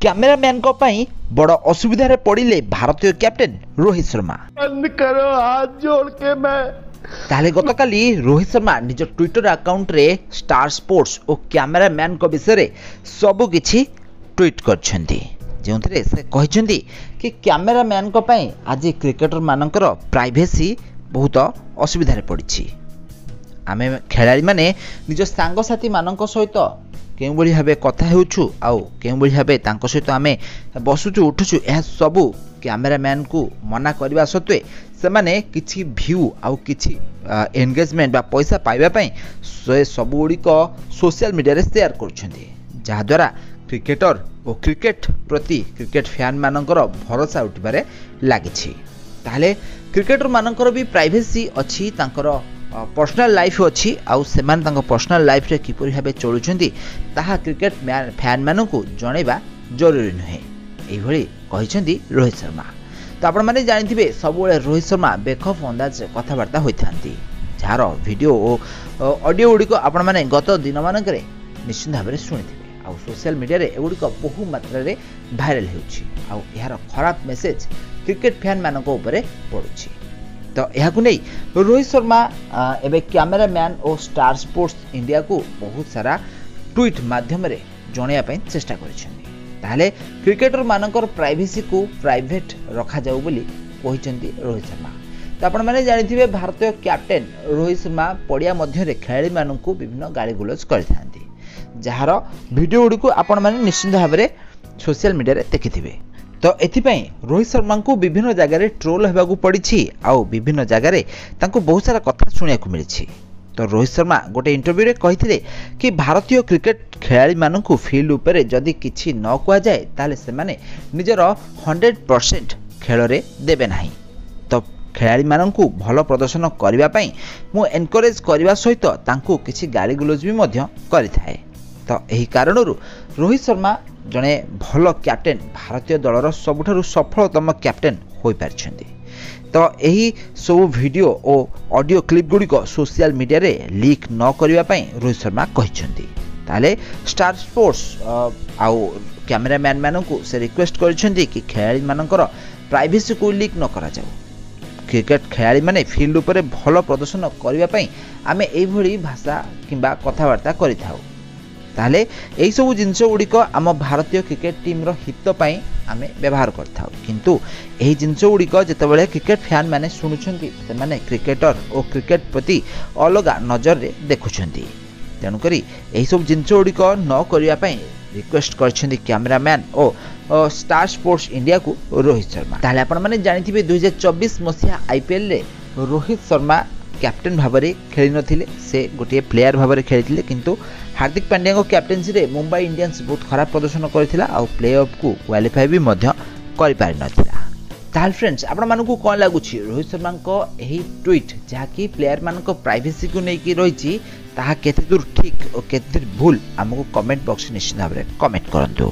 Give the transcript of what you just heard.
Cameraman को पई बड़ असुविधा पड़िले भारतीय कैप्टेन रोहित शर्मा। बंद करो हाथ जोड़ के मैं ताले गतकाली रोहित शर्मा निज ट्विटर अकाउंट रे स्टार स्पोर्ट्स और कैमरामैन को विषय सबु किछि ट्वीट करछन्ती, जोंथरे से कहछन्ती कि कैमरामैन को पई आज क्रिकेटर मानकर प्राइवेसी बहुत असुविधा पड़ी। आमे खेलाड़ी माने निज सांगसाथी मानक सहित केउ बळी भाबे कथा हेउछु आउ केउ बळी भाबे तांको सहित आमे बसुछु उठुछु यह सबु कैमरामैन को मना करबा सत्वे सेमाने किछि व्यू आउ किछि एंगेजमेंट बा पैसा पाइबा पई से सबु गुड़िक सोशल मीडिया रे शेयर करछन्ती, जहा द्वारा क्रिकेटर और क्रिकेट प्रति क्रिकेट फैन मानकर भरोसा उठिबारे लागिछि। ताले क्रिकेटर मानकर भी प्राइवेसी अछि, तांकर पर्सनल लाइफ अच्छी आउ सेमान तांको पर्सनल लाइफ रे किपरि भाबे चलुछन्ती ताहा क्रिकेट फैन मानकु जणेबा जरूरी नुहे, एभଳି कहिसन्ती रोहित शर्मा। तो आपण माने जानिथिबे सबुळे रोहित शर्मा बेखफ अंदाज कथाबार्ता होइथांती, जार वीडियो और ऑडियो गुड़िक आपण माने गत दिन मानकरे निश्चित भाबरे शुनिथिबे आउ सोशल मीडिया रे एगुड़िक बहु मात्रा रे भाइराल हेउछि आउ यार खराब मेसेज क्रिकेट फैन मानक उपरे पडुछि। तो यह रोहित शर्मा एवं कैमरामैन और स्टार स्पोर्ट्स इंडिया को बहुत सारा ट्वीट माध्यम रे जणाया चेष्टा कर क्रिकेटर मानकर प्राइवेसी को प्राइवेट रखा जाऊ बोली कहते रोहित शर्मा। तो आपण मैंने जानिथिबे भारतीय कैप्टेन रोहित शर्मा पड़िया मध्य खेलाड़ी मानू विभिन्न गाड़ी गुलज करथांती, जार वीडियो गुड़िक आपण मैंने निश्चित भाव में सोशल मीडिया रे देखिथिबे। तो एथिपाई रोहित शर्मा को विभिन्न जगह ट्रोल होगा पड़ी आउ विभिन्न जगह तांको बहुत सारा कथा सुनिया मिली। तो रोहित शर्मा गोटे इंटरव्यू रे कहिथिले कि भारतीय क्रिकेट खेलाड़ी मानू फील्ड उपरे जदि किछि न कुआ जाए ताले से माने निजर 100% खेल रे देबे नाही। तो खेलाड़ी मानू भल प्रदर्शन करबा पई मु एनकरेज करबा सहित तांको किछि गाली गुलज भी मध्य करिथाए। तो यही कारण रोहित शर्मा जड़े भल कैप्टेन भारतीय दलर सबुठारु सफलतम कैप्टेन हो पारिछन्ती। तो यही सब वीडियो और ऑडियो क्लिप गुड़िक सोशल मीडिया रे लीक न करबा पई रोहित शर्मा कहिछन्ती। ताले स्टार स्पोर्ट्स आउ कैमरामैन मानकु से रिक्वेस्ट करिछन्ती कि खेलाड़ी मानकर प्राइवेसी को लीक न करा जाऊ। क्रिकेट खेलाड़ी माने फील्ड उपरे भल प्रदर्शन करबा पई आमे एई भली भाषा किंबा कथाबार्ता करिथाउ, ताले यही सब जिनस गुड़िक आम भारतीय क्रिकेट टीम हित पाई आमे व्यवहार करथाउ, किंतु यही जिनस गुड़िक जितेबाला क्रिकेट फैन माने शुणुछन्ती से माने क्रिकेटर और क्रिकेट प्रति अलग नजर रे देखुछन्ती। तेणुकरी यही सब जिनस गुड़िक न करिया पई रिक्वेस्ट करछन्ती कैमरामैन और स्टार स्पोर्ट्स इंडिया को रोहित शर्मा। ताले आपण माने जानिथिबे 2024 मसिया आईपीएल रे रोहित शर्मा कैप्टेन भाव में खेली नथिले, से गोटे प्लेयर भाव में खेली, किंतु हार्दिक पांड्या को कैप्टेंसी रे मुंबई इंडियंस बहुत खराब प्रदर्शन करथिला आउ प्ले ऑफ को क्वालिफाई भी मध्य करि पारि नथिला। ताल फ्रेंड्स आपण मानकु कोन लागुछि रोहित शर्मा को एही ट्वीट जहाँकि प्लेयर मानक प्राइवेसी को लेकिन रही ताहा केते दूर ठीक और केते दूर भूल, हमको कमेंट बॉक्स निश्चित भाव में कमेंट करंतु।